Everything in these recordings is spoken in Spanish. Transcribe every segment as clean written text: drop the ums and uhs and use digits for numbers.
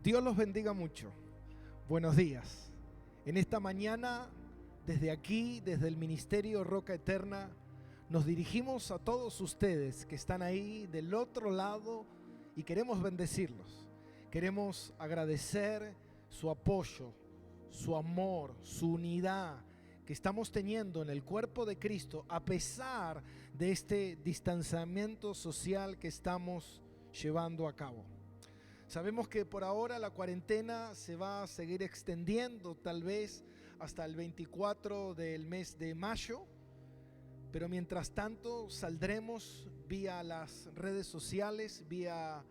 Dios los bendiga mucho. Buenos días. En esta mañana, desde aquí, desde el Ministerio Roca Eterna, nos dirigimos a todos ustedes que están ahí del otro lado y queremos bendecirlos. Queremos agradecer su apoyo, su amor, su unidad que estamos teniendo en el cuerpo de Cristo a pesar de este distanciamiento social que estamos llevando a cabo. Sabemos que por ahora la cuarentena se va a seguir extendiendo tal vez hasta el 24 del mes de mayo, pero mientras tanto saldremos vía las redes sociales, vía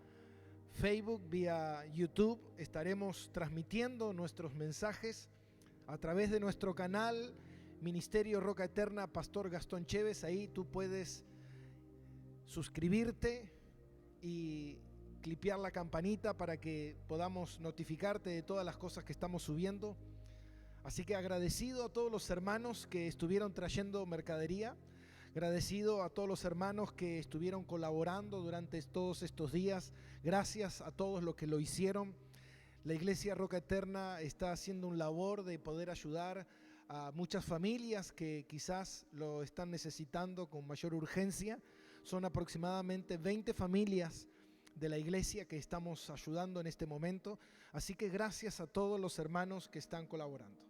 Facebook, vía YouTube, estaremos transmitiendo nuestros mensajes a través de nuestro canal Ministerio Roca Eterna, Pastor Gastón Chévez. Ahí tú puedes suscribirte y clipear la campanita para que podamos notificarte de todas las cosas que estamos subiendo. Así que agradecido a todos los hermanos que estuvieron trayendo mercadería, agradecido a todos los hermanos que estuvieron colaborando durante todos estos días. Gracias a todos los que lo hicieron. La Iglesia Roca Eterna está haciendo un labor de poder ayudar a muchas familias que quizás lo están necesitando con mayor urgencia. Son aproximadamente 20 familias de la iglesia que estamos ayudando en este momento, así que gracias a todos los hermanos que están colaborando.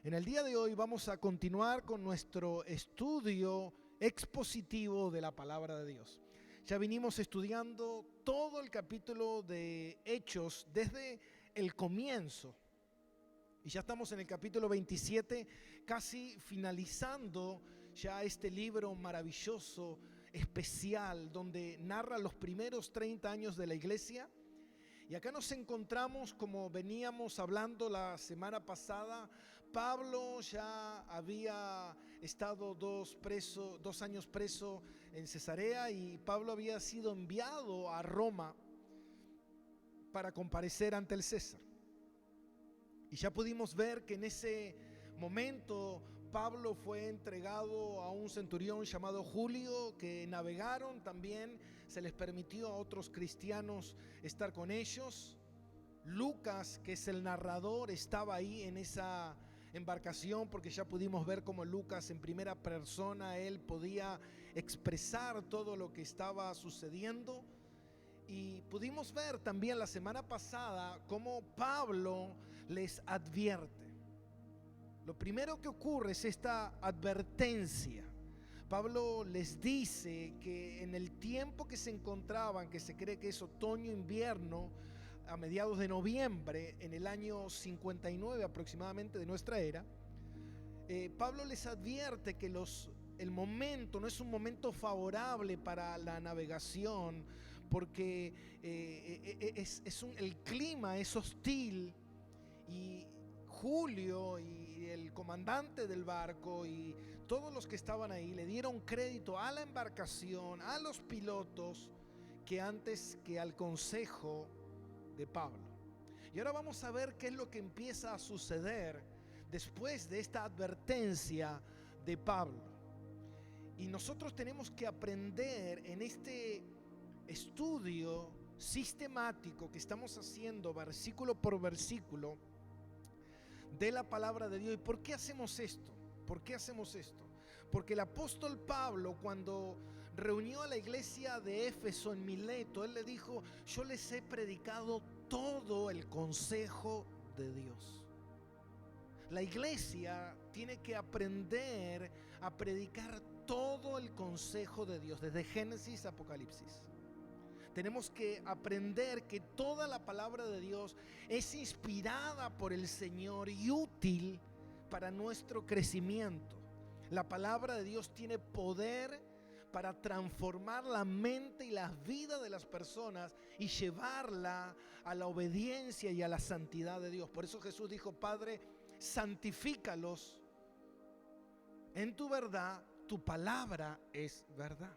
En el día de hoy vamos a continuar con nuestro estudio expositivo de la palabra de Dios. Ya vinimos estudiando todo el capítulo de Hechos desde el comienzo y ya estamos en el capítulo 27, casi finalizando ya este libro maravilloso, especial, donde narra los primeros 30 años de la iglesia. Y acá nos encontramos, como veníamos hablando la semana pasada, Pablo ya había estado 2 años preso en Cesarea y Pablo había sido enviado a Roma para comparecer ante el César. Y ya pudimos ver que en ese momento Pablo fue entregado a un centurión llamado Julio, que navegaron también, se les permitió a otros cristianos estar con ellos. Lucas, que es el narrador, estaba ahí en esa embarcación, porque ya pudimos ver cómo Lucas en primera persona, él podía expresar todo lo que estaba sucediendo. Y pudimos ver también la semana pasada cómo Pablo les advierte. Lo primero que ocurre es esta advertencia. Pablo les dice que en el tiempo que se encontraban, que se cree que es otoño-invierno, a mediados de noviembre, en el año 59 aproximadamente de nuestra era, Pablo les advierte que el momento no es un momento favorable para la navegación, porque el clima es hostil y Julio y el comandante del barco y todos los que estaban ahí le dieron crédito a la embarcación, a los pilotos, que antes que al consejo de Pablo. Y ahora vamos a ver qué es lo que empieza a suceder después de esta advertencia de Pablo. Y nosotros tenemos que aprender en este estudio sistemático que estamos haciendo versículo por versículo de la palabra de Dios. ¿Y por qué hacemos esto? ¿Por qué hacemos esto? Porque el apóstol Pablo, cuando reunió a la iglesia de Éfeso en Mileto, él le dijo: yo les he predicado todo el consejo de Dios. La iglesia tiene que aprender a predicar todo el consejo de Dios, desde Génesis a Apocalipsis. Tenemos que aprender que toda la palabra de Dios es inspirada por el Señor y útil para nuestro crecimiento. La palabra de Dios tiene poder para transformar la mente y la vida de las personas y llevarla a la obediencia y a la santidad de Dios. Por eso Jesús dijo: Padre, santifícalos en tu verdad, tu palabra es verdad.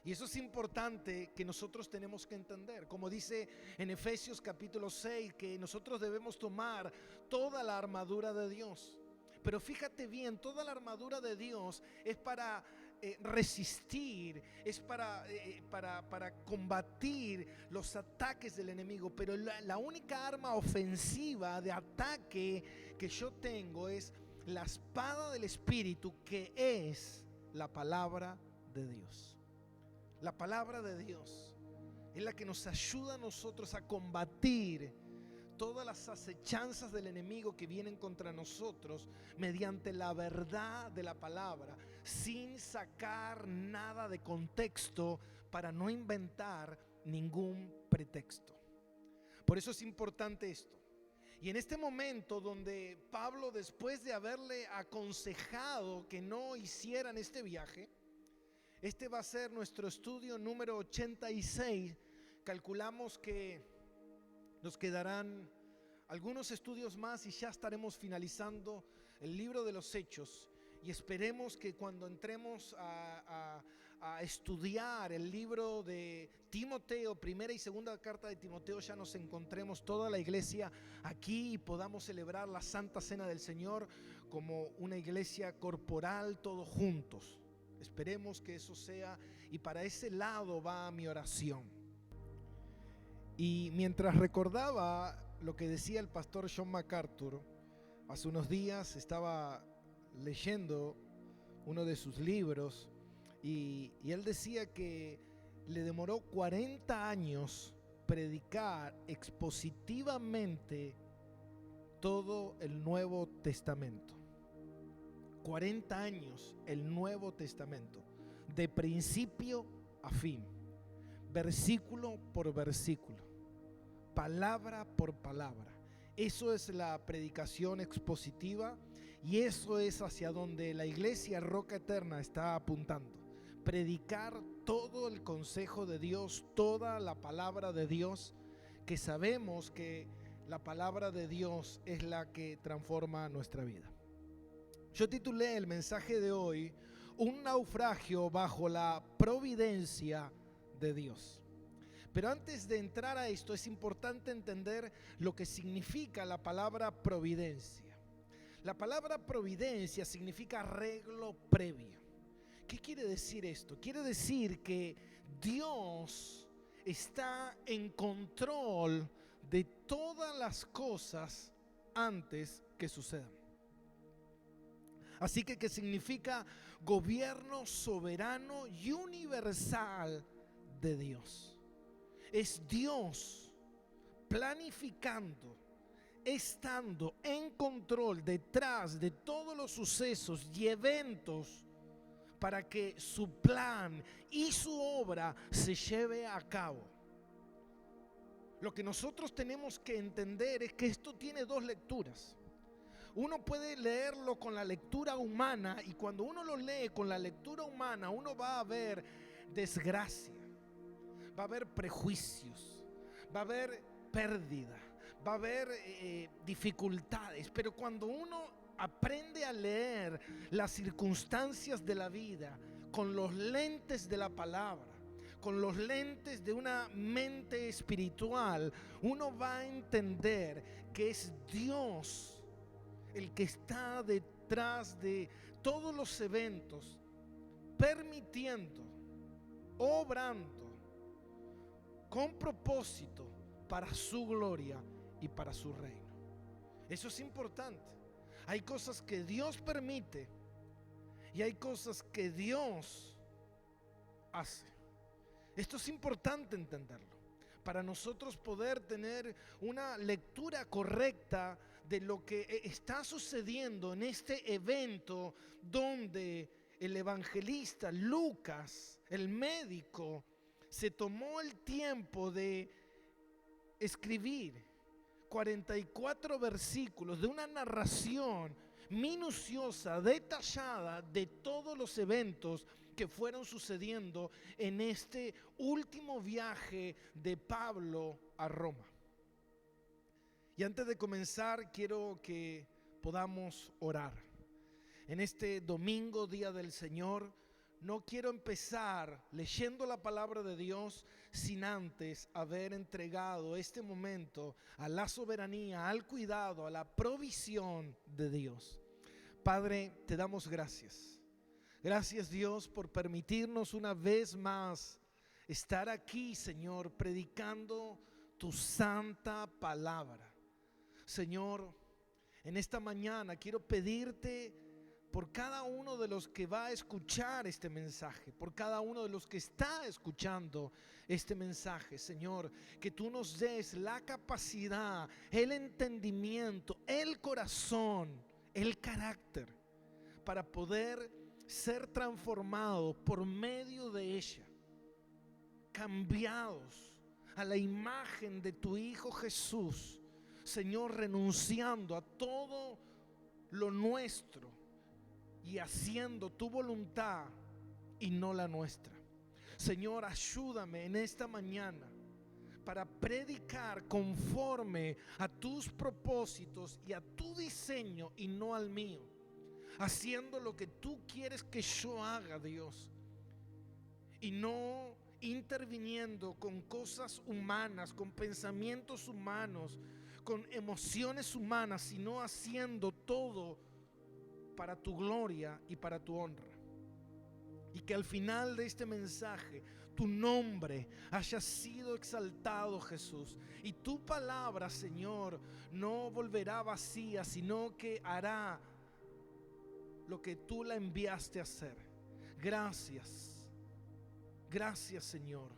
Y eso es importante, que nosotros tenemos que entender, como dice en Efesios capítulo 6, que nosotros debemos tomar toda la armadura de Dios. Pero fíjate bien, toda la armadura de Dios es para resistir, es para combatir los ataques del enemigo. Pero la única arma ofensiva de ataque que yo tengo es la espada del Espíritu, que es la palabra de Dios. La palabra de Dios es la que nos ayuda a nosotros a combatir todas las acechanzas del enemigo que vienen contra nosotros mediante la verdad de la palabra, sin sacar nada de contexto para no inventar ningún pretexto. Por eso es importante esto. Y en este momento donde Pablo, después de haberle aconsejado que no hicieran este viaje, este va a ser nuestro estudio número 86. Calculamos que nos quedarán algunos estudios más y ya estaremos finalizando el libro de los Hechos. Y esperemos que cuando entremos a estudiar el libro de Timoteo, primera y segunda carta de Timoteo, ya nos encontremos toda la iglesia aquí y podamos celebrar la Santa Cena del Señor como una iglesia corporal, todos juntos. Esperemos que eso sea, y para ese lado va mi oración. Y mientras recordaba lo que decía el pastor John MacArthur, hace unos días estaba leyendo uno de sus libros y él decía que le demoró 40 años predicar expositivamente todo el Nuevo Testamento. 40 años el Nuevo Testamento, de principio a fin, versículo por versículo, palabra por palabra. Eso es la predicación expositiva y eso es hacia donde la iglesia Roca Eterna está apuntando. Predicar todo el consejo de Dios, toda la palabra de Dios, que sabemos que la palabra de Dios es la que transforma nuestra vida. Yo titulé el mensaje de hoy: un naufragio bajo la providencia de Dios. Pero antes de entrar a esto, es importante entender lo que significa la palabra providencia. La palabra providencia significa arreglo previo. ¿Qué quiere decir esto? Quiere decir que Dios está en control de todas las cosas antes que sucedan. Así que, ¿qué significa? Gobierno soberano y universal de Dios. Es Dios planificando, estando en control detrás de todos los sucesos y eventos para que su plan y su obra se lleve a cabo. Lo que nosotros tenemos que entender es que esto tiene dos lecturas. Uno puede leerlo con la lectura humana, y cuando uno lo lee con la lectura humana, uno va a ver desgracia, va a haber prejuicios, va a haber pérdida, va a haber dificultades. Pero cuando uno aprende a leer las circunstancias de la vida con los lentes de la palabra, con los lentes de una mente espiritual, uno va a entender que es Dios el que está detrás de todos los eventos, permitiendo, obrando con propósito para su gloria y para su reino. Eso es importante. Hay cosas que Dios permite y hay cosas que Dios hace. Esto es importante entenderlo para nosotros poder tener una lectura correcta de lo que está sucediendo en este evento, donde el evangelista Lucas, el médico, se tomó el tiempo de escribir 44 versículos de una narración minuciosa, detallada de todos los eventos que fueron sucediendo en este último viaje de Pablo a Roma. Y antes de comenzar, quiero que podamos orar. En este domingo, día del Señor, no quiero empezar leyendo la palabra de Dios sin antes haber entregado este momento a la soberanía, al cuidado, a la provisión de Dios. Padre, te damos gracias. Gracias, Dios, por permitirnos una vez más estar aquí, Señor, predicando tu santa palabra. Señor, en esta mañana quiero pedirte por cada uno de los que va a escuchar este mensaje, por cada uno de los que está escuchando este mensaje, Señor, que tú nos des la capacidad, el entendimiento, el corazón, el carácter para poder ser transformados por medio de ella, cambiados a la imagen de tu Hijo Jesús, Señor, renunciando a todo lo nuestro y haciendo tu voluntad y no la nuestra. Señor, ayúdame en esta mañana para predicar conforme a tus propósitos y a tu diseño y no al mío, haciendo lo que tú quieres que yo haga, Dios, y no interviniendo con cosas humanas, con pensamientos humanos, con emociones humanas, sino haciendo todo para tu gloria y para tu honra. Y que al final de este mensaje tu nombre haya sido exaltado, Jesús, y tu palabra, Señor, no volverá vacía, sino que hará lo que tú la enviaste a hacer. Gracias, Señor,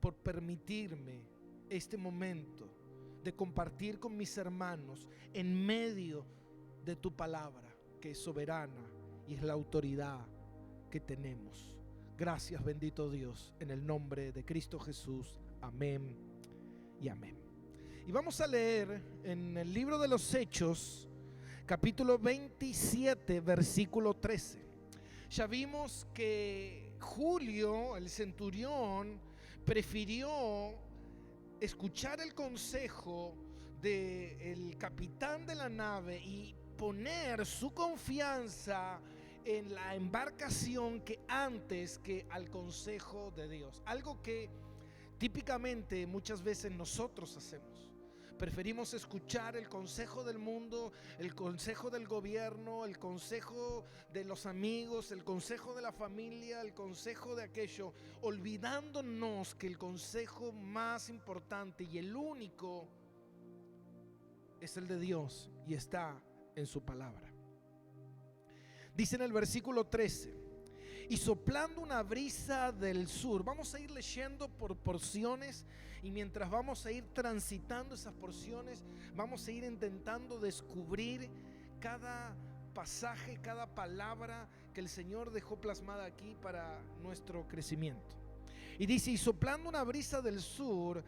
por permitirme este momento de compartir con mis hermanos en medio de tu palabra, que es soberana y es la autoridad que tenemos. Gracias, bendito Dios, en el nombre de Cristo Jesús. Amén y amén. Y vamos a leer en el libro de los Hechos, capítulo 27, versículo 13. Ya vimos que Julio, el centurión, prefirió escuchar el consejo del capitán de la nave y poner su confianza en la embarcación que antes que al consejo de Dios. Algo que típicamente muchas veces nosotros hacemos. Preferimos escuchar el consejo del mundo, el consejo del gobierno, el consejo de los amigos, el consejo de la familia, el consejo de aquello, olvidándonos que el consejo más importante y el único es el de Dios y está en su palabra. Dice en el versículo 13: y soplando una brisa del sur. Vamos a ir leyendo por porciones, y mientras vamos a ir transitando esas porciones, vamos a ir intentando descubrir cada pasaje, cada palabra que el Señor dejó plasmada aquí para nuestro crecimiento. Y dice: y soplando una brisa del sur,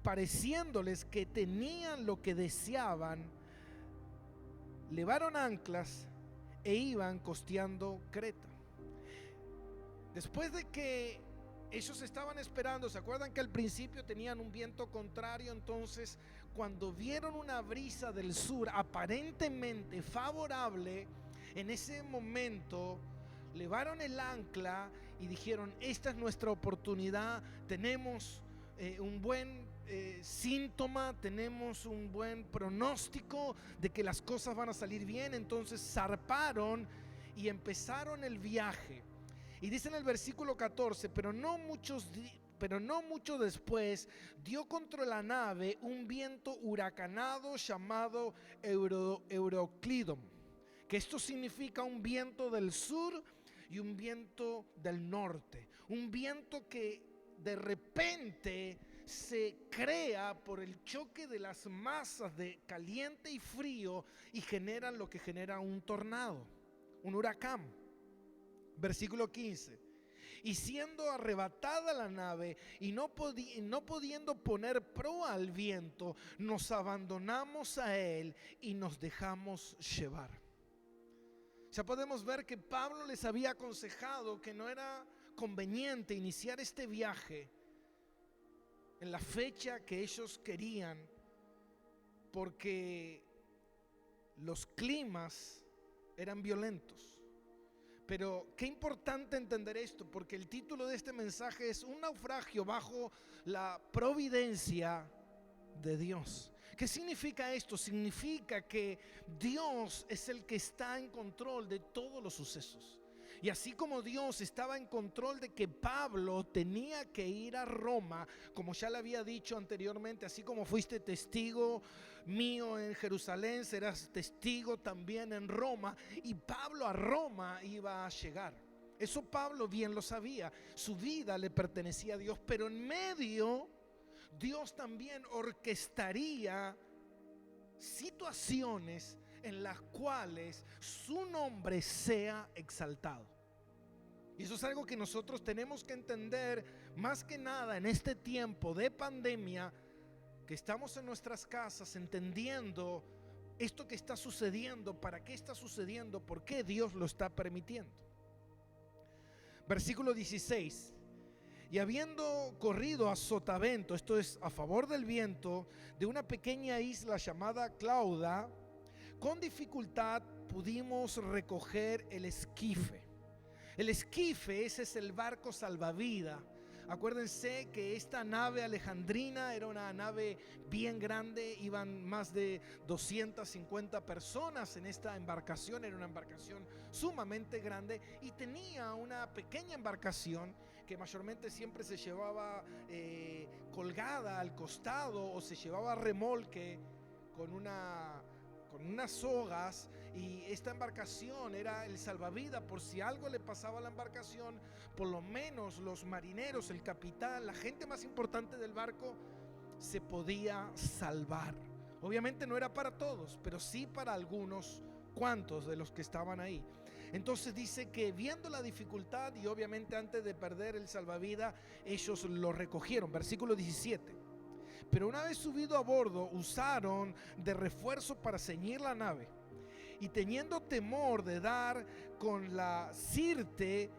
pareciéndoles que tenían lo que deseaban, levaron anclas e iban costeando Creta. Después de que ellos estaban esperando, ¿se acuerdan que al principio tenían un viento contrario? Entonces, cuando vieron una brisa del sur aparentemente favorable, en ese momento levaron el ancla y dijeron: esta es nuestra oportunidad, tenemos un buen síntoma, tenemos un buen pronóstico de que las cosas van a salir bien. Entonces zarparon y empezaron el viaje. Y dice en el versículo 14: pero no mucho después dio contra la nave un viento huracanado llamado Euroclidon, que esto significa un viento del sur y un viento del norte, un viento que de repente se crea por el choque de las masas de caliente y frío y generan lo que genera un tornado, un huracán. Versículo 15: y siendo arrebatada la nave y no pudiendo poner proa al viento, nos abandonamos a él y nos dejamos llevar. Ya podemos ver que Pablo les había aconsejado que no era conveniente iniciar este viaje en la fecha que ellos querían, porque los climas eran violentos. Pero qué importante entender esto, porque el título de este mensaje es un naufragio bajo la providencia de Dios. ¿Qué significa esto? Significa que Dios es el que está en control de todos los sucesos. Y así como Dios estaba en control de que Pablo tenía que ir a Roma, como ya le había dicho anteriormente, así como fuiste testigo mío en Jerusalén, serás testigo también en Roma. Y Pablo a Roma iba a llegar. Eso Pablo bien lo sabía. Su vida le pertenecía a Dios, pero en medio Dios también orquestaría situaciones en las cuales su nombre sea exaltado. Y eso es algo que nosotros tenemos que entender más que nada en este tiempo de pandemia, que estamos en nuestras casas entendiendo esto que está sucediendo, para qué está sucediendo, por qué Dios lo está permitiendo. Versículo 16. Y habiendo corrido a sotavento, esto es a favor del viento, de una pequeña isla llamada Clauda, con dificultad pudimos recoger el esquife. El esquife, ese es el barco salvavidas. Acuérdense que esta nave alejandrina era una nave bien grande, iban más de 250 personas en esta embarcación, era una embarcación sumamente grande y tenía una pequeña embarcación que mayormente siempre se llevaba colgada al costado o se llevaba a remolque con unas sogas, y esta embarcación era el salvavidas por si algo le pasaba a la embarcación. Por lo menos los marineros, el capitán, la gente más importante del barco se podía salvar. Obviamente no era para todos, pero sí para algunos cuantos de los que estaban ahí. Entonces dice que viendo la dificultad y obviamente antes de perder el salvavidas, ellos lo recogieron. Versículo 17. Pero una vez subido a bordo, usaron de refuerzo para ceñir la nave, y teniendo temor de dar con la sirte,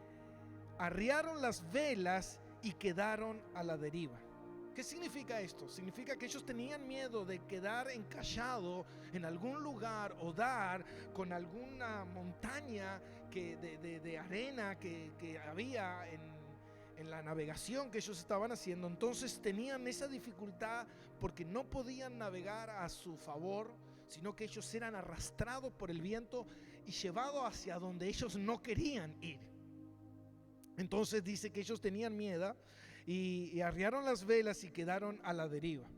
arriaron las velas y quedaron a la deriva. ¿Qué significa esto? Significa que ellos tenían miedo de quedar encallado en algún lugar o dar con alguna montaña de arena que había en la navegación que ellos estaban haciendo. Entonces tenían esa dificultad porque no podían navegar a su favor, sino que ellos eran arrastrados por el viento y llevados hacia donde ellos no querían ir. Entonces dice que ellos tenían miedo y arriaron las velas y quedaron a la deriva.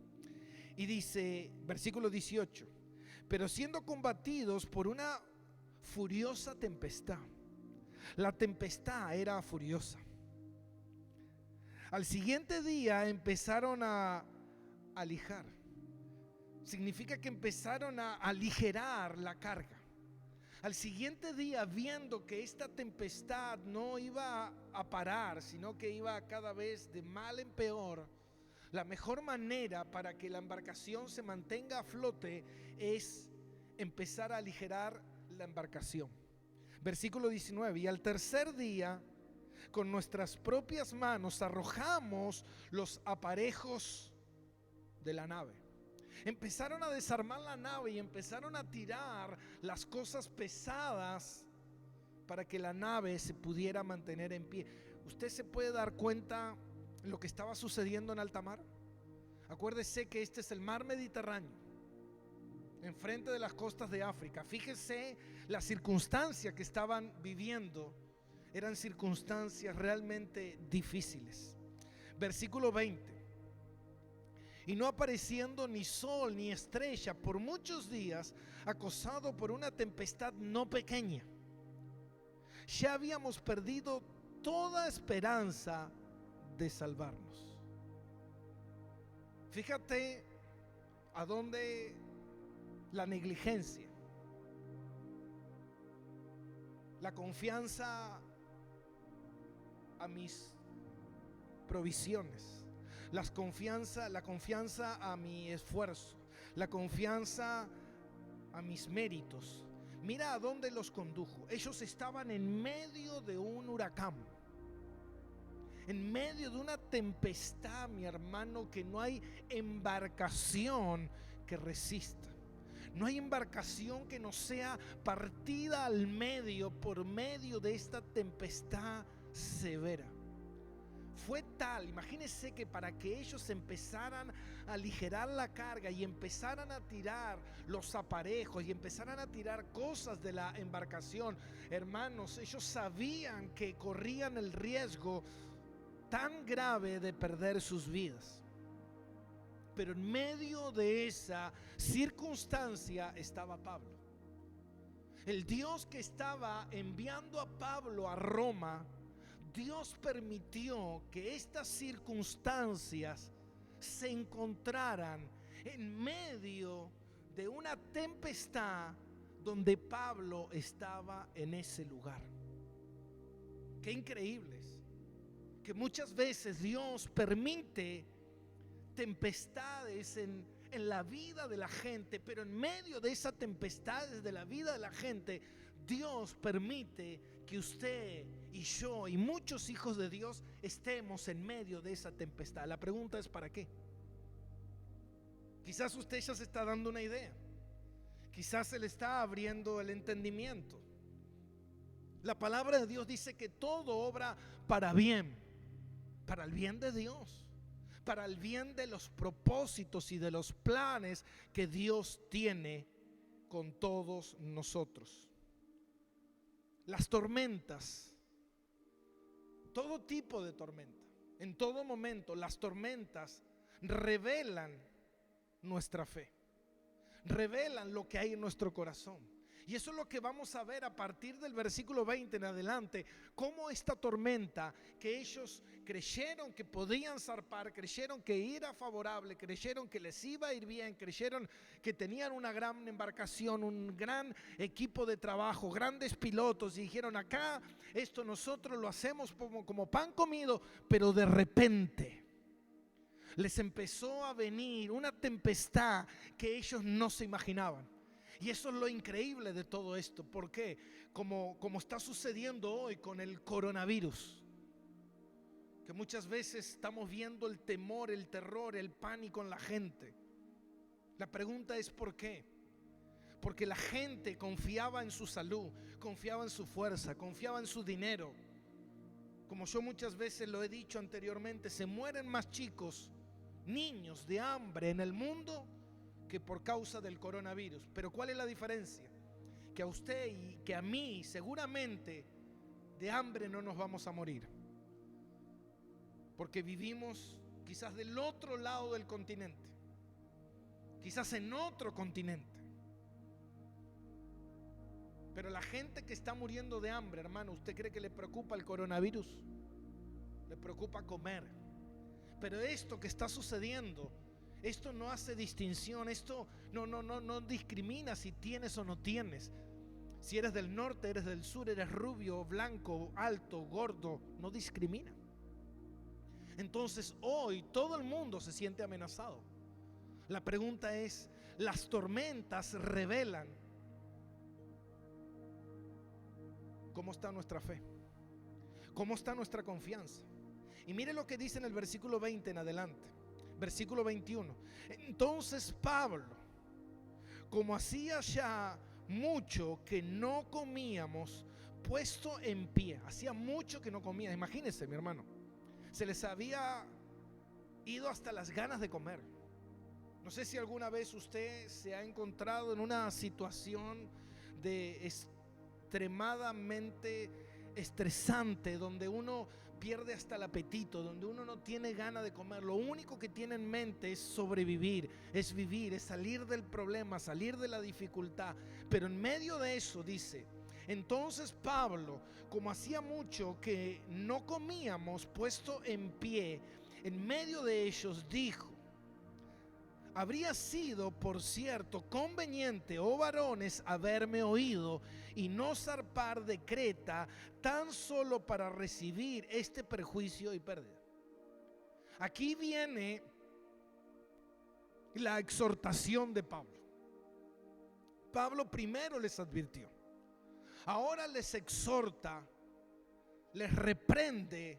Y dice, versículo 18, pero siendo combatidos por una furiosa tempestad. La tempestad era furiosa. Al siguiente día empezaron a lijar. Significa que empezaron a aligerar la carga. Al siguiente día, viendo que esta tempestad no iba a parar, sino que iba cada vez de mal en peor, la mejor manera para que la embarcación se mantenga a flote es empezar a aligerar la embarcación. Versículo 19, y al tercer día, con nuestras propias manos arrojamos los aparejos de la nave. Empezaron a desarmar la nave y empezaron a tirar las cosas pesadas para que la nave se pudiera mantener en pie. ¿Usted se puede dar cuenta de lo que estaba sucediendo en alta mar? Acuérdese que este es el mar Mediterráneo, enfrente de las costas de África. Fíjese las circunstancias que estaban viviendo. Eran circunstancias realmente difíciles. Versículo 20. Y no apareciendo ni sol ni estrella por muchos días, acosado por una tempestad no pequeña, ya habíamos perdido toda esperanza de salvarnos. Fíjate a dónde la negligencia, la confianza a mis provisiones, la confianza a mi esfuerzo, la confianza a mis méritos. Mira a dónde los condujo. Ellos estaban en medio de un huracán, en medio de una tempestad, mi hermano, que no hay embarcación que resista. No hay embarcación que no sea partida al medio por medio de esta tempestad severa. fue tal, imagínense que para que ellos empezaran a aligerar la carga y empezaran a tirar los aparejos y empezaran a tirar cosas de la embarcación, hermanos, ellos sabían que corrían el riesgo tan grave de perder sus vidas. Pero en medio de esa circunstancia estaba Pablo. El Dios que estaba enviando a Pablo a Roma, Dios permitió que estas circunstancias se encontraran en medio de una tempestad donde Pablo estaba en ese lugar. Qué increíbles que muchas veces Dios permite tempestades en la vida de la gente, pero en medio de esas tempestades de la vida de la gente, Dios permite que usted y yo y muchos hijos de Dios estemos en medio de esa tempestad. La pregunta es ¿para qué? Quizás usted ya se está dando una idea, quizás se le está abriendo el entendimiento. La palabra de Dios dice que todo obra para bien, para el bien de Dios, para el bien de los propósitos y de los planes que Dios tiene con todos nosotros. Las tormentas, todo tipo de tormenta, en todo momento las tormentas revelan nuestra fe, revelan lo que hay en nuestro corazón. Y eso es lo que vamos a ver a partir del versículo 20 en adelante, cómo esta tormenta que ellos creyeron que podían zarpar, creyeron que era favorable, creyeron que les iba a ir bien, creyeron que tenían una gran embarcación, un gran equipo de trabajo, grandes pilotos, y dijeron acá esto nosotros lo hacemos como pan comido, pero de repente les empezó a venir una tempestad que ellos no se imaginaban. Y eso es lo increíble de todo esto. ¿Por qué? Como está sucediendo hoy con el coronavirus, que muchas veces estamos viendo el temor, el terror, el pánico en la gente. La pregunta es ¿por qué? Porque la gente confiaba en su salud, confiaba en su fuerza, confiaba en su dinero. Como yo muchas veces lo he dicho anteriormente, se mueren más chicos, niños de hambre en el mundo que por causa del coronavirus. Pero ¿cuál es la diferencia? Que a usted y que a mí seguramente de hambre no nos vamos a morir, porque vivimos quizás del otro lado del continente, quizás en otro continente. Pero la gente que está muriendo de hambre, hermano, ¿usted cree que le preocupa el coronavirus? Le preocupa comer. Pero esto que está sucediendo, esto no hace distinción, esto no discrimina si tienes o no tienes. Si eres del norte, eres del sur, eres rubio, blanco, alto, gordo, no discrimina. Entonces hoy todo el mundo se siente amenazado. La pregunta es, las tormentas revelan cómo está nuestra fe, cómo está nuestra confianza. Y mire lo que dice en el versículo 20 en adelante. Versículo 21. Entonces Pablo, como hacía ya mucho que no comíamos, puesto en pie, hacía mucho que no comía, imagínense mi hermano, se les había ido hasta las ganas de comer. No sé si alguna vez usted se ha encontrado en una situación de extremadamente estresante, donde uno pierde hasta el apetito, donde uno no tiene ganas de comer. Lo único que tiene en mente es sobrevivir, es vivir, es salir del problema, salir de la dificultad. Pero en medio de eso dice, entonces Pablo, como hacía mucho que no comíamos, puesto en pie, en medio de ellos dijo: habría sido, por cierto, conveniente, oh varones, haberme oído y no zarpar de Creta tan solo para recibir este perjuicio y pérdida. Aquí viene la exhortación de Pablo. Pablo primero les advirtió, ahora les exhorta, les reprende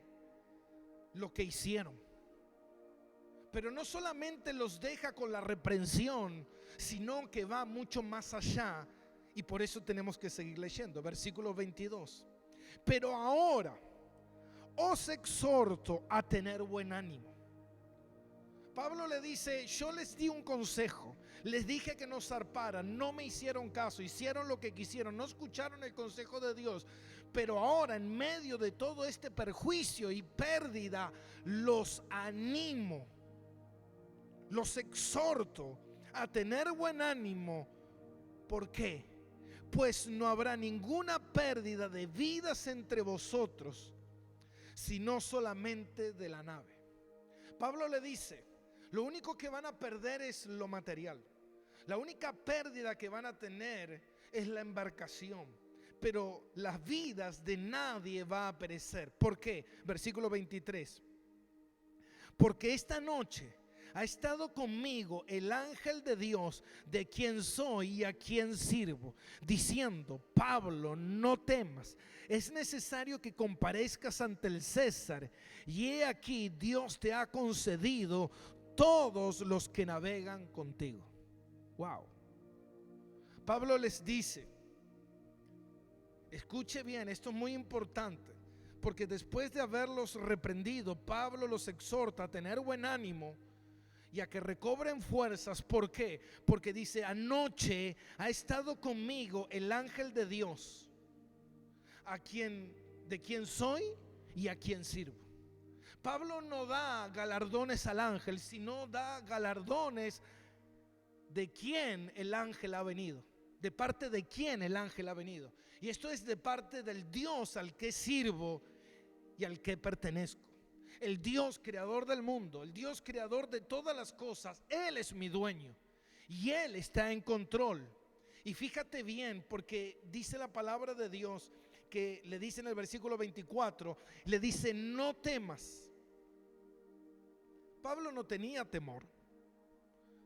lo que hicieron. Pero no solamente los deja con la reprensión, sino que va mucho más allá. Y por eso tenemos que seguir leyendo. Versículo 22. Pero ahora os exhorto a tener buen ánimo. Pablo le dice, yo les di un consejo, les dije que no zarparan, no me hicieron caso, hicieron lo que quisieron, no escucharon el consejo de Dios, pero ahora en medio de todo este perjuicio y pérdida, los animo, los exhorto a tener buen ánimo. ¿Por qué? Pues no habrá ninguna pérdida de vidas entre vosotros, sino solamente de la nave. Pablo le dice, lo único que van a perder es lo material. La única pérdida que van a tener es la embarcación. Pero las vidas de nadie va a perecer. ¿Por qué? Versículo 23. Porque esta noche ha estado conmigo el ángel de Dios, de quien soy y a quien sirvo, diciendo, Pablo, no temas. Es necesario que comparezcas ante el César. Y he aquí, Dios te ha concedido todos los que navegan contigo. Wow. Pablo les dice, escuche bien, esto es muy importante, porque después de haberlos reprendido, Pablo los exhorta a tener buen ánimo y a que recobren fuerzas. ¿Por qué? Porque dice, anoche ha estado conmigo el ángel de Dios, de quien soy y a quien sirvo. Pablo no da galardones al ángel, sino da galardones de quién el ángel ha venido, de parte de quién el ángel ha venido. Y esto es de parte del Dios al que sirvo y al que pertenezco. El Dios creador del mundo, el Dios creador de todas las cosas. Él es mi dueño y Él está en control. Y fíjate bien, porque dice la palabra de Dios, que le dice en el versículo 24, le dice, no temas. Pablo no tenía temor,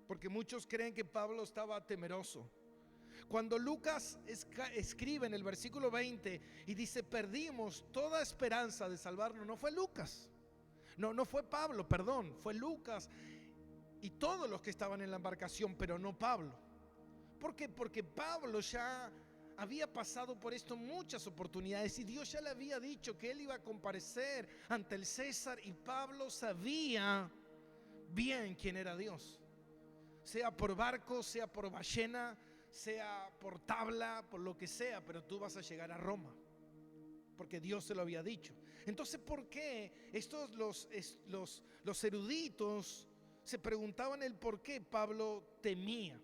porque muchos creen que Pablo estaba temeroso. Cuando Lucas escribe en el versículo 20 y dice, perdimos toda esperanza de salvarnos, no fue Lucas, no fue Pablo, perdón, fue Lucas y todos los que estaban en la embarcación, pero no Pablo. ¿Por qué? Porque Pablo ya había pasado por esto muchas oportunidades y Dios ya le había dicho que él iba a comparecer ante el César, y Pablo sabía bien quién era Dios, sea por barco, sea por ballena, sea por tabla, por lo que sea, pero tú vas a llegar a Roma, porque Dios se lo había dicho. Entonces, ¿por qué estos los eruditos se preguntaban el por qué Pablo temía?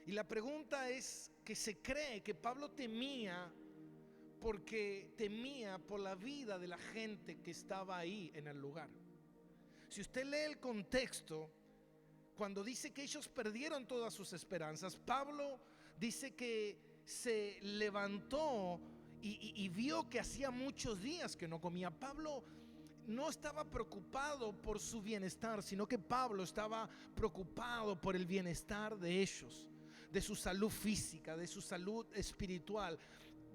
Y la pregunta es que se cree que Pablo temía porque temía por la vida de la gente que estaba ahí en el lugar. Si usted lee el contexto, cuando dice que ellos perdieron todas sus esperanzas, Pablo dice que se levantó y vio que hacía muchos días que no comía. Pablo no estaba preocupado por su bienestar, sino que Pablo estaba preocupado por el bienestar de ellos, de su salud física, de su salud espiritual.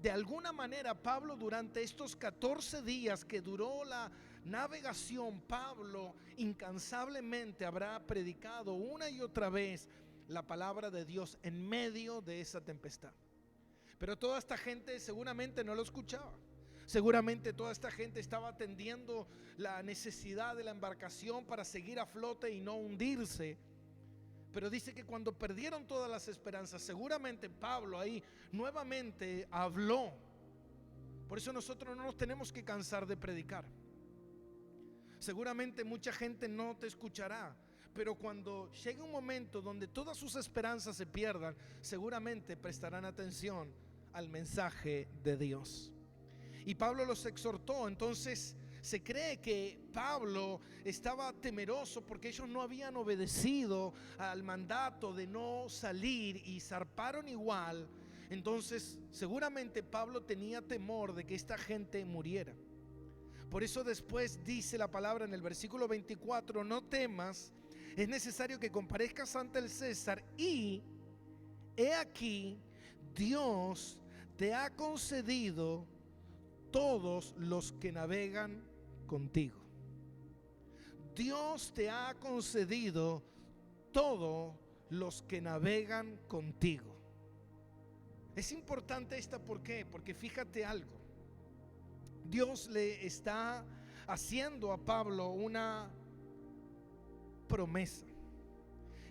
De alguna manera, Pablo, durante estos 14 días que duró la navegación, Pablo incansablemente habrá predicado una y otra vez la palabra de Dios en medio de esa tempestad. Pero toda esta gente seguramente no lo escuchaba. Seguramente toda esta gente estaba atendiendo la necesidad de la embarcación para seguir a flote y no hundirse. Pero dice que cuando perdieron todas las esperanzas, seguramente Pablo ahí nuevamente habló. Por eso nosotros no nos tenemos que cansar de predicar. Seguramente mucha gente no te escuchará, pero cuando llegue un momento donde todas sus esperanzas se pierdan, seguramente prestarán atención al mensaje de Dios. Y Pablo los exhortó. Entonces se cree que Pablo estaba temeroso porque ellos no habían obedecido al mandato de no salir y zarparon igual. Entonces seguramente Pablo tenía temor de que esta gente muriera. Por eso después dice la palabra en el versículo 24, no temas, es necesario que comparezcas ante el César, y he aquí, Dios te ha concedido todos los que navegan contigo. Dios te ha concedido todos los que navegan contigo. Es importante esta, ¿por qué? Porque fíjate algo. Dios le está haciendo a Pablo una promesa.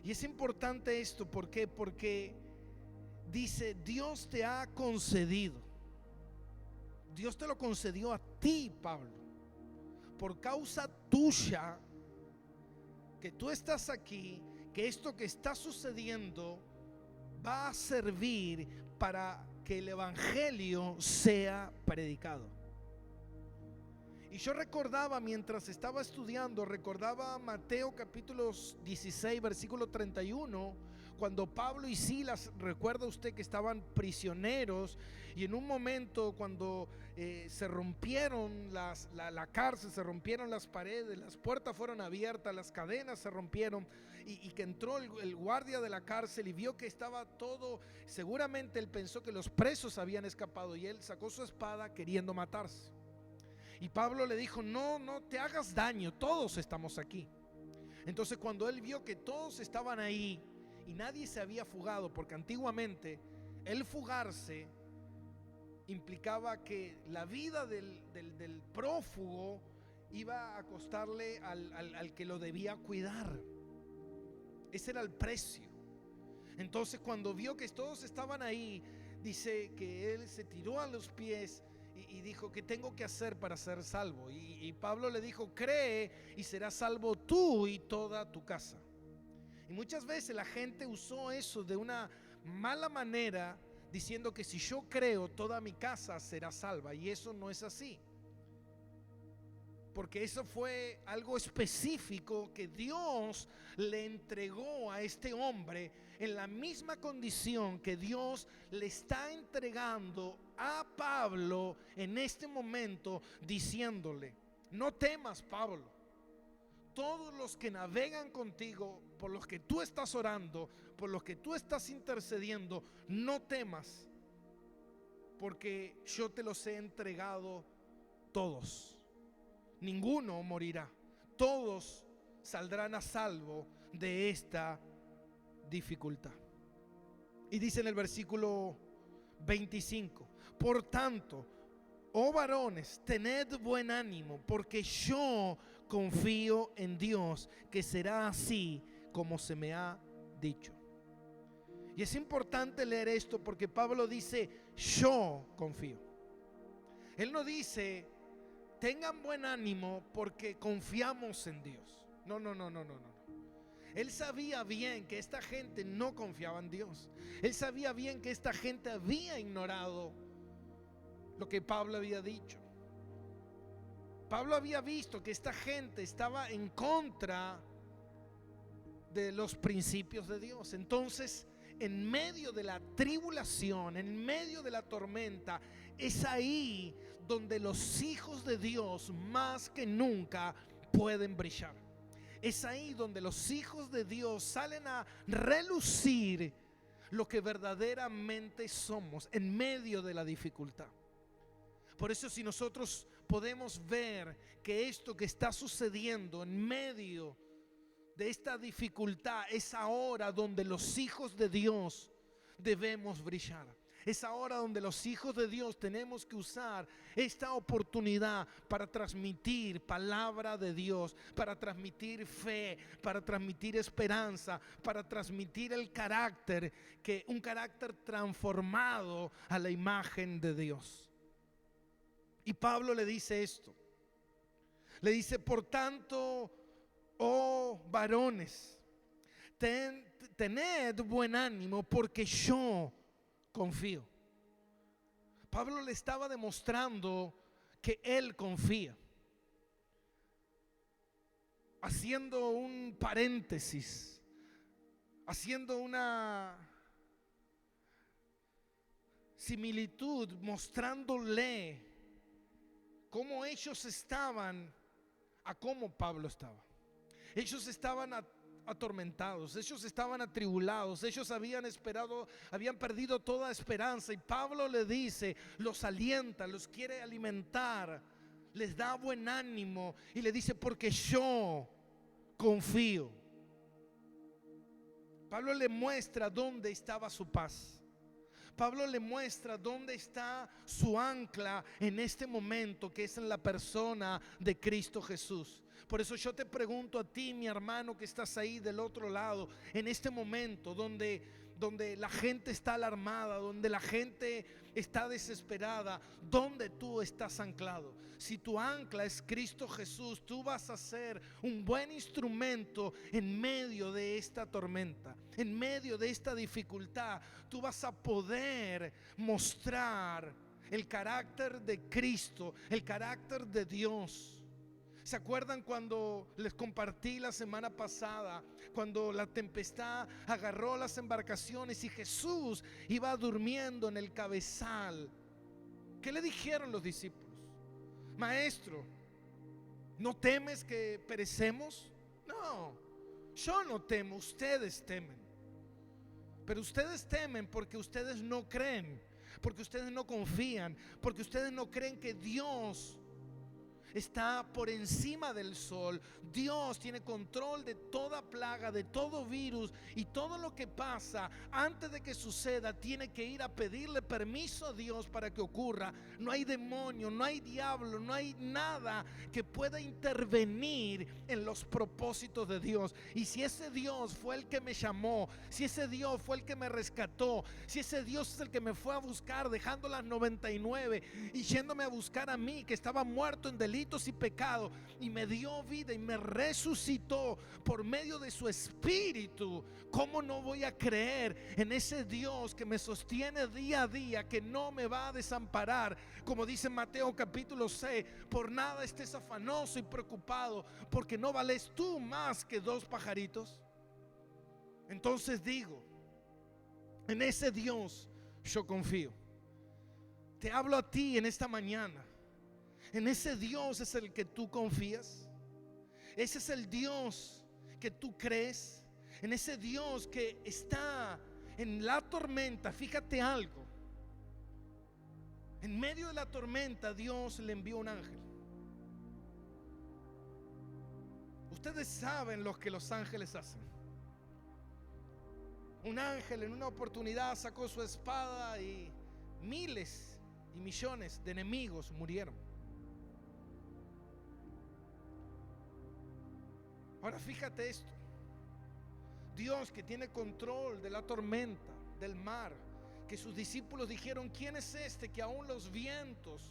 Y es importante esto, ¿por qué? Porque dice, Dios te ha concedido. Dios te lo concedió a ti, Pablo, por causa tuya, que tú estás aquí, que esto que está sucediendo va a servir para que el evangelio sea predicado. Y yo recordaba, mientras estaba estudiando, recordaba Mateo capítulo 16 versículo 31, cuando Pablo y Silas, recuerda usted que estaban prisioneros, y en un momento cuando se rompieron la cárcel, se rompieron las paredes, las puertas fueron abiertas, las cadenas se rompieron, y que entró el guardia de la cárcel y vio que estaba todo, seguramente él pensó que los presos habían escapado, y él sacó su espada queriendo matarse. Y Pablo le dijo, no te hagas daño, todos estamos aquí. Entonces cuando él vio que todos estaban ahí y nadie se había fugado, porque antiguamente el fugarse implicaba que la vida del prófugo iba a costarle al que lo debía cuidar. Ese era el precio. Entonces cuando vio que todos estaban ahí, dice que él se tiró a los pies y dijo, ¿qué tengo que hacer para ser salvo? Y Pablo le dijo, cree y serás salvo tú y toda tu casa. Y muchas veces la gente usó eso de una mala manera, diciendo que si yo creo, toda mi casa será salva. Y eso no es así, porque eso fue algo específico que Dios le entregó a este hombre, en la misma condición que Dios le está entregando a Pablo en este momento, diciéndole, no temas, Pablo. Todos los que navegan contigo, por los que tú estás orando, por los que tú estás intercediendo, no temas, porque yo te los he entregado todos. Ninguno morirá, todos saldrán a salvo de esta dificultad. Y dice en el versículo 25, por tanto, oh varones, tened buen ánimo, porque yo confío en Dios, que será así como se me ha dicho. Y es importante leer esto, porque Pablo dice, yo confío. Él no dice, tengan buen ánimo porque confiamos en Dios. No. Él sabía bien que esta gente no confiaba en Dios. Él sabía bien que esta gente había ignorado lo que Pablo había dicho. Pablo había visto que esta gente estaba en contra de los principios de Dios. Entonces, en medio de la tribulación, en medio de la tormenta, es ahí donde los hijos de Dios más que nunca pueden brillar. Es ahí donde los hijos de Dios salen a relucir lo que verdaderamente somos en medio de la dificultad. Por eso, si nosotros podemos ver que esto que está sucediendo en medio de esta dificultad, es ahora donde los hijos de Dios debemos brillar. Es ahora donde los hijos de Dios tenemos que usar esta oportunidad para transmitir palabra de Dios, para transmitir fe, para transmitir esperanza, para transmitir el carácter, un carácter transformado a la imagen de Dios. Y Pablo le dice esto. Le dice, por tanto, oh varones, tened buen ánimo, porque yo confío. Pablo le estaba demostrando que él confía. Haciendo un paréntesis, haciendo una similitud, mostrándole cómo ellos estaban a cómo Pablo estaba. Ellos estaban atormentados, ellos estaban atribulados, ellos habían perdido toda esperanza, y Pablo le dice, los alienta, los quiere alimentar, les da buen ánimo y le dice, porque yo confío. Pablo le muestra dónde estaba su paz. Pablo le muestra dónde está su ancla en este momento, que es en la persona de Cristo Jesús. Por eso yo te pregunto a ti, mi hermano, que estás ahí del otro lado, en este momento donde la gente está alarmada, donde la gente está desesperada, ¿dónde tú estás anclado? Si tu ancla es Cristo Jesús, tú vas a ser un buen instrumento en medio de esta tormenta, en medio de esta dificultad. Tú vas a poder mostrar el carácter de Cristo, el carácter de Dios. ¿Se acuerdan cuando les compartí la semana pasada, cuando la tempestad agarró las embarcaciones y Jesús iba durmiendo en el cabezal? ¿Qué le dijeron los discípulos? Maestro, ¿no temes que perecemos? No, yo no temo, ustedes temen. Pero ustedes temen porque ustedes no creen, porque ustedes no confían, porque ustedes no creen que Dios está por encima del sol. Dios tiene control de toda plaga, de todo virus, y todo lo que pasa antes de que suceda tiene que ir a pedirle permiso a Dios para que ocurra. No hay demonio, no hay diablo, no hay nada que pueda intervenir en los propósitos de Dios. Y si ese Dios fue el que me llamó, si ese Dios fue el que me rescató, si ese Dios es el que me fue a buscar dejando las 99 y yéndome a buscar a mí, que estaba muerto en delitos y pecado, y me dio vida y me resucitó por medio de su espíritu, ¿cómo no voy a creer en ese Dios que me sostiene día a día, que no me va a desamparar? Como dice Mateo capítulo 6, por nada estés afanoso y preocupado, porque no vales tú más que 2 pajaritos. Entonces digo, en ese Dios yo confío. Te hablo a ti en esta mañana. En ese Dios es el que tú confías. Ese es el Dios que tú crees. En ese Dios que está en la tormenta. Fíjate algo. En medio de la tormenta Dios le envió un ángel. Ustedes saben lo que los ángeles hacen. Un ángel en una oportunidad sacó su espada y miles y millones de enemigos murieron. Ahora fíjate esto. Dios, que tiene control de la tormenta, del mar, que sus discípulos dijeron: ¿quién es este que aún los vientos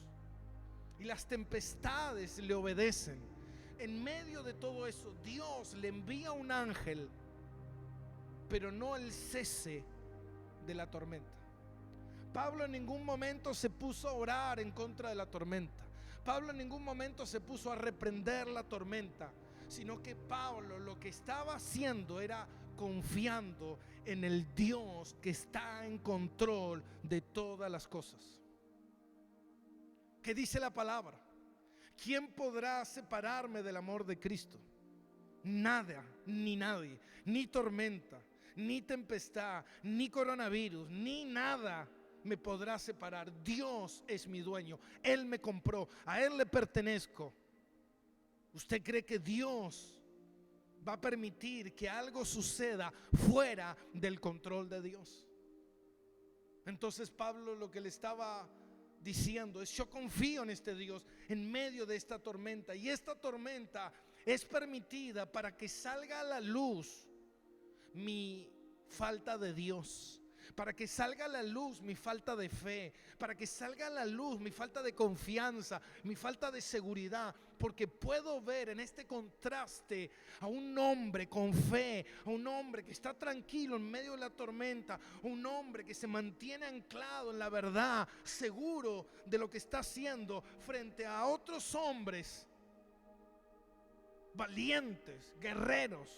y las tempestades le obedecen? En medio de todo eso, Dios le envía un ángel, pero no el cese de la tormenta. Pablo en ningún momento se puso a orar en contra de la tormenta. Pablo en ningún momento se puso a reprender la tormenta, sino que Pablo lo que estaba haciendo era confiando en el Dios que está en control de todas las cosas. ¿Qué dice la palabra? ¿Quién podrá separarme del amor de Cristo? Nada, ni nadie, ni tormenta, ni tempestad, ni coronavirus, ni nada me podrá separar. Dios es mi dueño, Él me compró, a Él le pertenezco. ¿Usted cree que Dios va a permitir que algo suceda fuera del control de Dios? Entonces Pablo lo que le estaba diciendo es: yo confío en este Dios en medio de esta tormenta, y esta tormenta es permitida para que salga a la luz mi falta de Dios, para que salga a la luz mi falta de fe, para que salga a la luz mi falta de confianza, mi falta de seguridad, porque puedo ver en este contraste a un hombre con fe, a un hombre que está tranquilo en medio de la tormenta, a un hombre que se mantiene anclado en la verdad, seguro de lo que está haciendo, frente a otros hombres valientes, guerreros,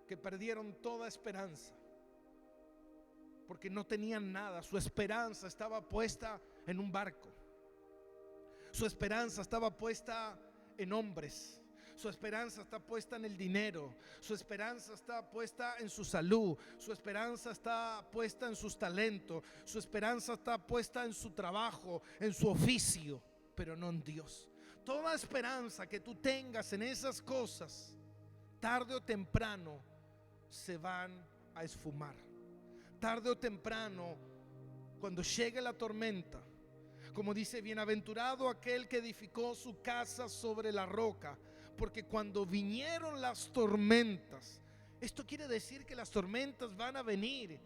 que perdieron toda esperanza porque no tenían nada. Su esperanza estaba puesta en un barco. Su esperanza estaba puesta en hombres. Su esperanza está puesta en el dinero. Su esperanza está puesta en su salud. Su esperanza está puesta en sus talentos. Su esperanza está puesta en su trabajo, en su oficio, pero no en Dios. Toda esperanza que tú tengas en esas cosas, tarde o temprano se van a esfumar. Tarde o temprano cuando llegue la tormenta, como dice, bienaventurado aquel que edificó su casa sobre la roca, porque cuando vinieron las tormentas, esto quiere decir que las tormentas van a venir.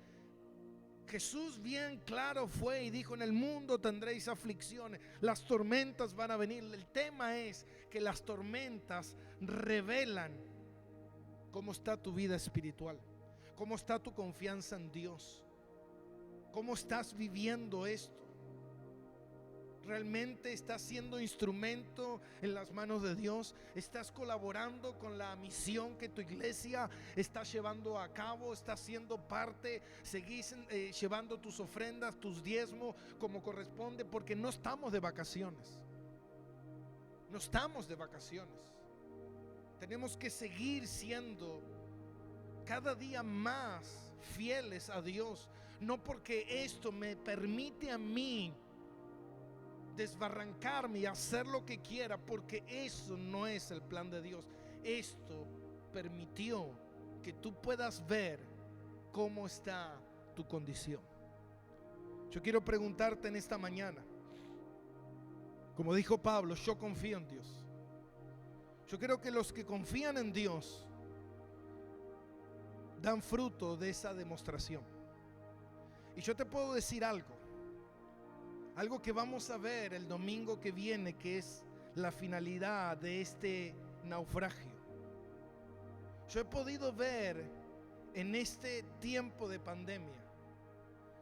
Jesús bien claro fue y dijo: en el mundo tendréis aflicciones, las tormentas van a venir. El tema es que las tormentas revelan cómo está tu vida espiritual, cómo está tu confianza en Dios, cómo estás viviendo esto. ¿Realmente estás siendo instrumento en las manos de Dios? ¿Estás colaborando con la misión que tu iglesia está llevando a cabo? ¿Estás siendo parte? ¿Seguís llevando tus ofrendas, tus diezmos como corresponde? Porque no estamos de vacaciones. No estamos de vacaciones. Tenemos que seguir siendo cada día más fieles a Dios. No porque esto me permite a mí desbarrancarme y hacer lo que quiera, porque eso no es el plan de Dios. Esto permitió que tú puedas ver cómo está tu condición. Yo quiero preguntarte en esta mañana, como dijo Pablo, yo confío en Dios. Yo creo que los que confían en Dios dan fruto de esa demostración. Y yo te puedo decir algo que vamos a ver el domingo que viene, que es la finalidad de este naufragio. Yo he podido ver en este tiempo de pandemia,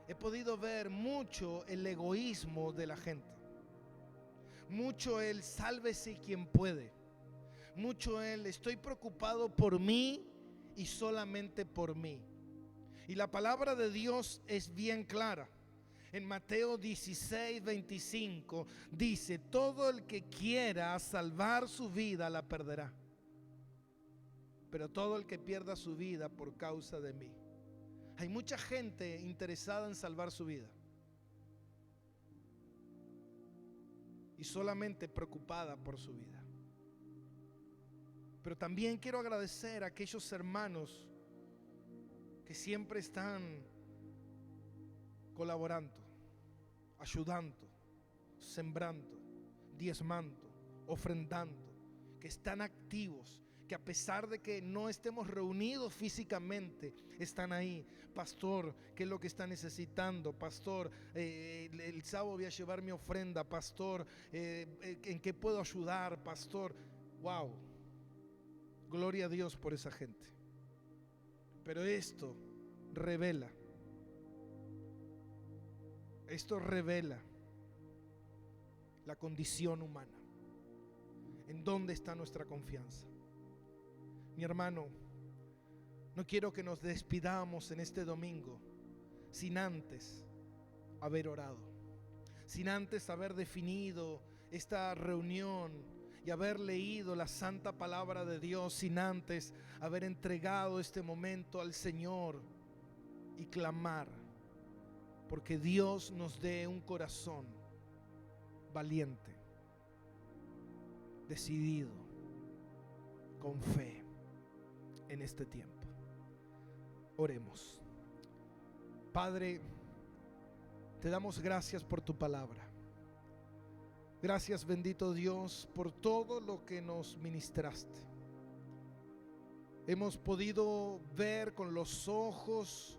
he podido ver mucho el egoísmo de la gente, mucho el sálvese quien puede, mucho el estoy preocupado por mí y solamente por mí. Y la palabra de Dios es bien clara. En Mateo 16:25 dice: todo el que quiera salvar su vida la perderá, pero todo el que pierda su vida por causa de mí. Hay mucha gente interesada en salvar su vida y solamente preocupada por su vida. Pero también quiero agradecer a aquellos hermanos que siempre están colaborando, ayudando, sembrando, diezmando, ofrendando, que están activos, que a pesar de que no estemos reunidos físicamente, están ahí. Pastor, ¿qué es lo que está necesitando? Pastor, el sábado voy a llevar mi ofrenda. Pastor, ¿en qué puedo ayudar? Pastor, wow, gloria a Dios por esa gente. Pero esto revela la condición humana. ¿En dónde está nuestra confianza? Mi hermano, no quiero que nos despidamos en este domingo sin antes haber orado, sin antes haber definido esta reunión y haber leído la santa palabra de Dios, sin antes haber entregado este momento al Señor y clamar porque Dios nos dé un corazón valiente, decidido, con fe en este tiempo. Oremos. Padre, te damos gracias por tu palabra. Gracias, bendito Dios, por todo lo que nos ministraste. Hemos podido ver con los ojos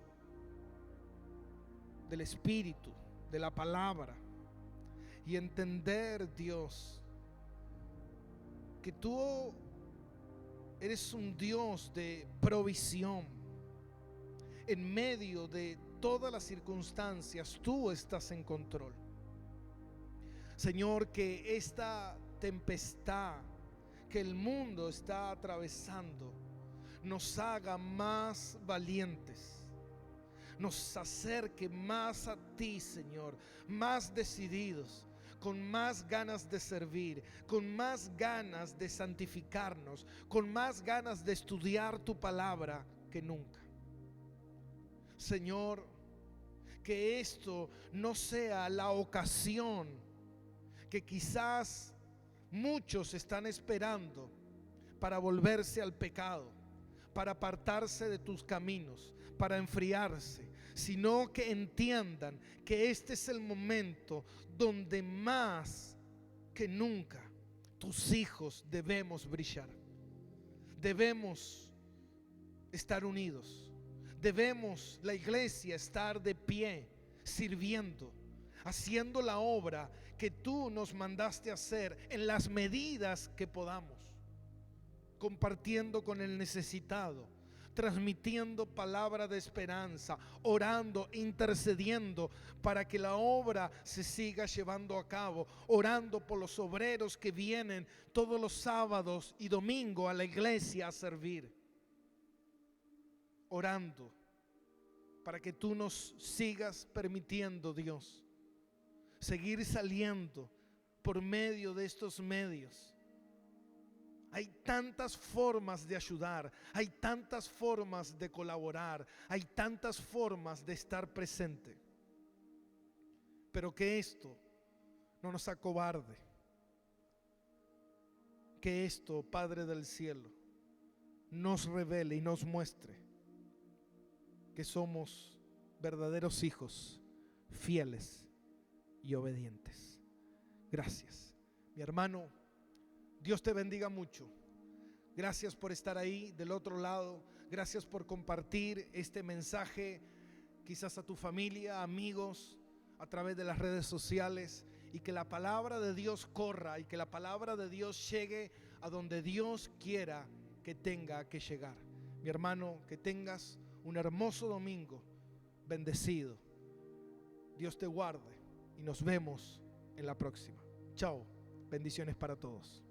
del Espíritu, de la palabra, y entender, Dios, que tú eres un Dios de provisión. En medio de todas las circunstancias, tú estás en control. Señor, que esta tempestad que el mundo está atravesando nos haga más valientes, nos acerque más a ti, Señor, más decididos, con más ganas de servir, con más ganas de santificarnos, con más ganas de estudiar tu palabra que nunca. Señor, que esto no sea la ocasión que quizás muchos están esperando para volverse al pecado, para apartarse de tus caminos, para enfriarse. sino que entiendan que este es el momento donde más que nunca tus hijos debemos brillar. Debemos estar unidos. Debemos, la iglesia, estar de pie, sirviendo, haciendo la obra que tú nos mandaste hacer en las medidas que podamos, compartiendo con el necesitado, transmitiendo palabra de esperanza, orando, intercediendo para que la obra se siga llevando a cabo, orando por los obreros que vienen todos los sábados y domingos a la iglesia a servir, orando para que tú nos sigas permitiendo, Dios, seguir saliendo por medio de estos medios. Hay tantas formas de ayudar, hay tantas formas de colaborar, hay tantas formas de estar presente. Pero que esto no nos acobarde. Que esto, Padre del cielo, nos revele y nos muestre que somos verdaderos hijos, fieles y obedientes. Gracias, mi hermano. Dios te bendiga mucho. Gracias por estar ahí del otro lado. Gracias por compartir este mensaje quizás a tu familia, amigos, a través de las redes sociales, y que la palabra de Dios corra y que la palabra de Dios llegue a donde Dios quiera que tenga que llegar. Mi hermano, que tengas un hermoso domingo bendecido. Dios te guarde y nos vemos en la próxima. Chao. Bendiciones para todos.